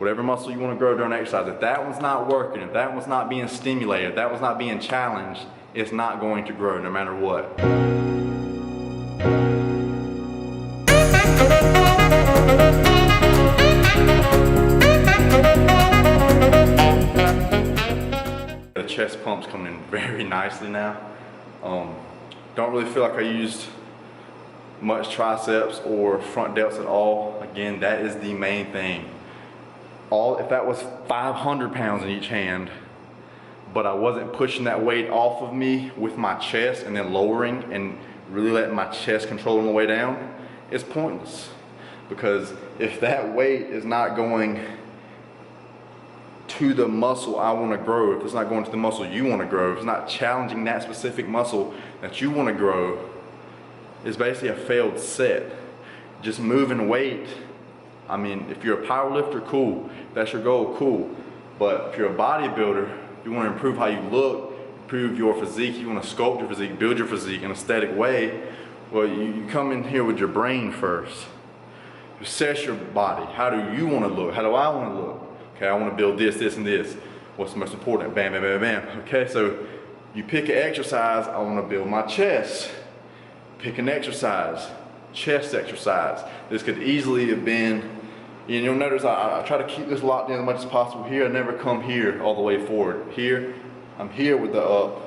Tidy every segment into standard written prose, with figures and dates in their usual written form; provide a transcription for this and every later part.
Whatever muscle you want to grow during exercise, if that one's not working, if that one's not being stimulated, if that one's not being challenged, it's not going to grow no matter what. The chest pump's coming in very nicely now. Don't really feel like I used much triceps or front delts at all. Again, that is the main thing. If that was 500 pounds in each hand, but I wasn't pushing that weight off of me with my chest and then lowering and really letting my chest control on the way down, it's pointless. Because if that weight is not going to the muscle I want to grow, if it's not going to the muscle you want to grow, if it's not challenging that specific muscle that you want to grow, it's basically a failed set. Just moving weight, I mean, if you're a power lifter, cool. If that's your goal, cool. But if you're a bodybuilder, you want to improve how you look, improve your physique, you want to sculpt your physique, build your physique in an aesthetic way, well, you come in here with your brain first. You assess your body. How do you want to look? How do I want to look? Okay, I want to build this, this, and this. What's the most important? Bam, bam, bam, bam. Okay, so you pick an exercise. I want to build my chest. Pick an exercise, chest exercise. This could easily have been, and you'll notice I try to keep this locked in as much as possible here. I never come here all the way forward. Here, I'm here with the up,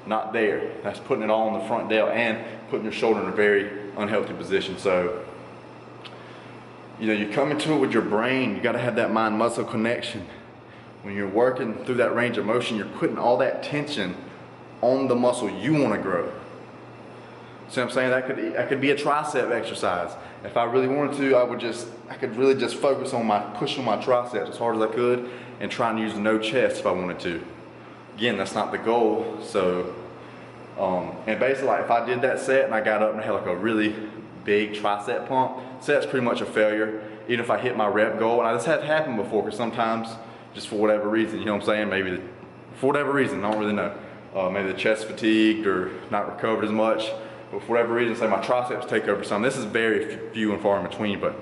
not there. That's putting it all on the front delt and putting your shoulder in a very unhealthy position. So, you know, you come into it with your brain. You got to have that mind-muscle connection. When you're working through that range of motion, you're putting all that tension on the muscle you want to grow. See what I'm saying? That could be a tricep exercise. If I really wanted to, I could really just focus on pushing my triceps as hard as I could and try and use no chest if I wanted to. Again, that's not the goal. So, and basically, like, if I did that set and I got up and I had like a really big tricep pump, set's pretty much a failure. Even if I hit my rep goal, and this had happened before, because sometimes, just for whatever reason, you know what I'm saying? For whatever reason, I don't really know. Maybe the chest fatigued or not recovered as much. But for whatever reason, say my triceps take over some. This is very few and far in between, but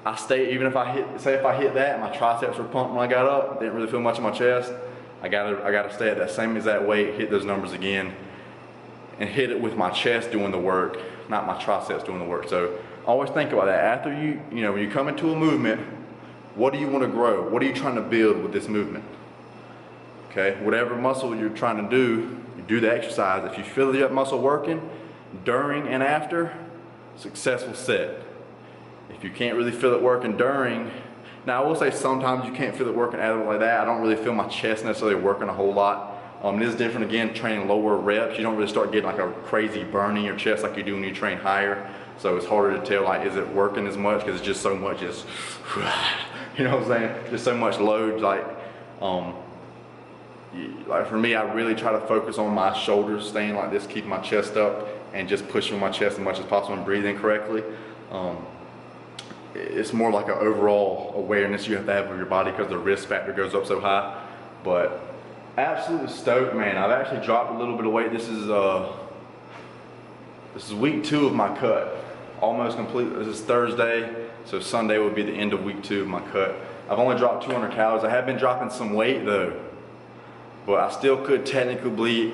I stay, even if I hit that and my triceps were pumped when I got up, didn't really feel much in my chest, I gotta stay at that same exact weight, hit those numbers again, and hit it with my chest doing the work, not my triceps doing the work. So always think about that. After when you come into a movement, what do you want to grow? What are you trying to build with this movement? Okay, whatever muscle you're trying to do, you do the exercise. If you feel that muscle working, during and after, successful set. If you can't really feel it working during, now I will say sometimes you can't feel it working out like that. I don't really feel my chest necessarily working a whole lot. It is different, again, training lower reps. You don't really start getting like a crazy burn in your chest like you do when you train higher. So it's harder to tell, like, is it working as much? Because it's just so much, just, you know what I'm saying? Just so much load, like for me, I really try to focus on my shoulders staying like this, keeping my chest up, and just pushing my chest as much as possible and breathing correctly. It's more like an overall awareness you have to have of your body because the risk factor goes up so high. But absolutely stoked, man. I've actually dropped a little bit of weight. This is week 2 of my cut. Almost complete. This is Thursday, so Sunday would be the end of week 2 of my cut. I've only dropped 200 calories. I have been dropping some weight though, but I still could technically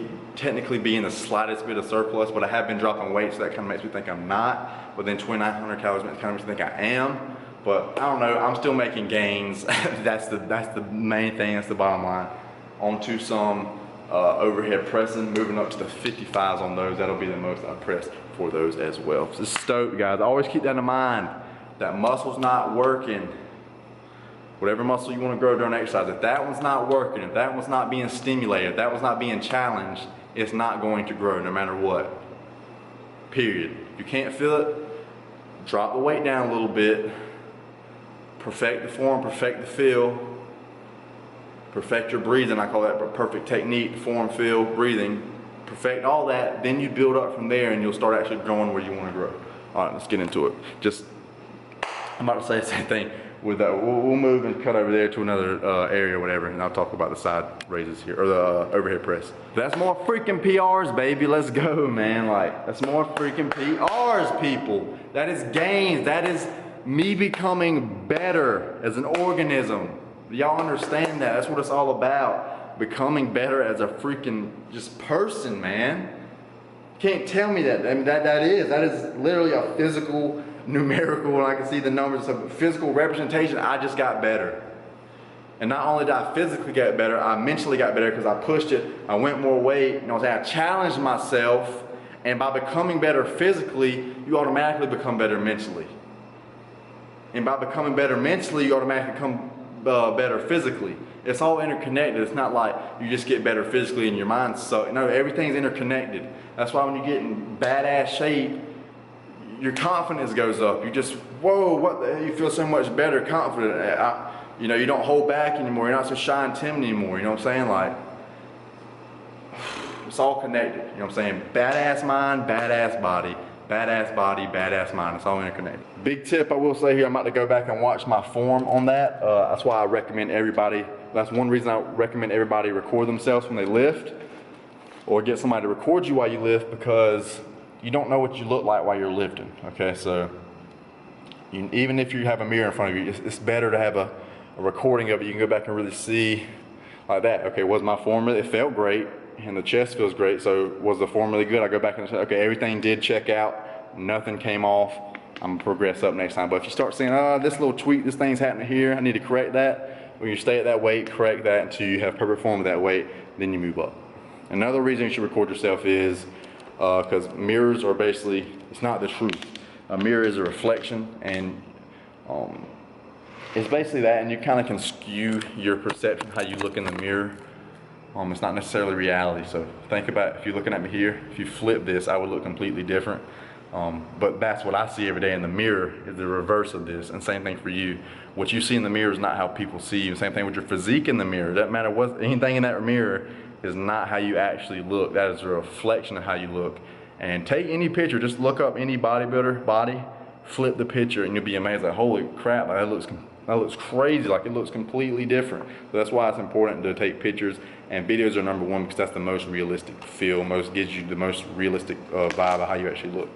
be in the slightest bit of surplus, but I have been dropping weight, so that kind of makes me think I'm not. But then 2,900 calories kind of makes me think I am. But I don't know, I'm still making gains. That's the main thing, that's the bottom line. Onto some overhead pressing, moving up to the 55s on those. That'll be the most I press for those as well. So stoked, guys. Always keep that in mind. That muscle's not working. Whatever muscle you want to grow during exercise, if that one's not working, if that one's not being stimulated, if that one's not being challenged, it's not going to grow no matter what. Period. If you can't feel it, drop the weight down a little bit, perfect the form, perfect the feel, perfect your breathing. I call that perfect technique, form, feel, breathing. Perfect all that, then you build up from there and you'll start actually growing where you want to grow. All right, let's get into it. I'm about to say the same thing. With that, we'll move and cut over there to another area or whatever, and I'll talk about the side raises here, or the overhead press. That's more freaking PRs, baby. Let's go, man. Like, that's more freaking PRs, people. That is gains. That is me becoming better as an organism. Y'all understand that? That's what it's all about. Becoming better as a freaking just person, man. Can't tell me that. I mean, that is literally a physical, numerical, and I can see the numbers of physical representation. I just got better. And not only did I physically get better, I mentally got better because I pushed it. I went more weight. You know what I'm saying? I challenged myself. And by becoming better physically, you automatically become better mentally. And by becoming better mentally, you automatically become better physically. It's all interconnected. It's not like you just get better physically in your mind. So no, everything's interconnected. That's why when you get in badass shape, your confidence goes up. You just, whoa, what the hell? You feel so much better, confident. You know, you don't hold back anymore. You're not so shy and timid anymore. You know what I'm saying? Like, it's all connected. You know what I'm saying? Badass mind, badass body. Badass body, badass mind. It's all interconnected. Big tip I will say here, I'm about to go back and watch my form on that. That's why I recommend everybody, that's one reason I recommend everybody record themselves when they lift, or get somebody to record you while you lift, because you don't know what you look like while you're lifting. Okay, so even if you have a mirror in front of you, it's better to have a recording of it. You can go back and really see like that. Okay, was my form really, it felt great and the chest feels great, so was the form really good? I go back and say, okay, everything did check out, nothing came off, I'm gonna progress up next time. But if you start saying, oh, this little tweak, this thing's happening here, I need to correct that, when you stay at that weight, correct that until you have perfect form of that weight, then you move up. Another reason you should record yourself is because mirrors are basically, it's not the truth. A mirror is a reflection, and it's basically that, and you kind of can skew your perception, how you look in the mirror. It's not necessarily reality. So think about, if you're looking at me here, if you flip this, I would look completely different. But that's what I see every day in the mirror, is the reverse of this. And same thing for you. What you see in the mirror is not how people see you. Same thing with your physique in the mirror. It doesn't matter what, anything in that mirror is not how you actually look. That is a reflection of how you look. And take any picture, just look up any bodybuilder body, flip the picture, and you'll be amazed, like, holy crap, like, that looks crazy, like it looks completely different. So that's why it's important to take pictures, and videos are number one, because that's the most realistic feel, gives you the most realistic vibe of how you actually look.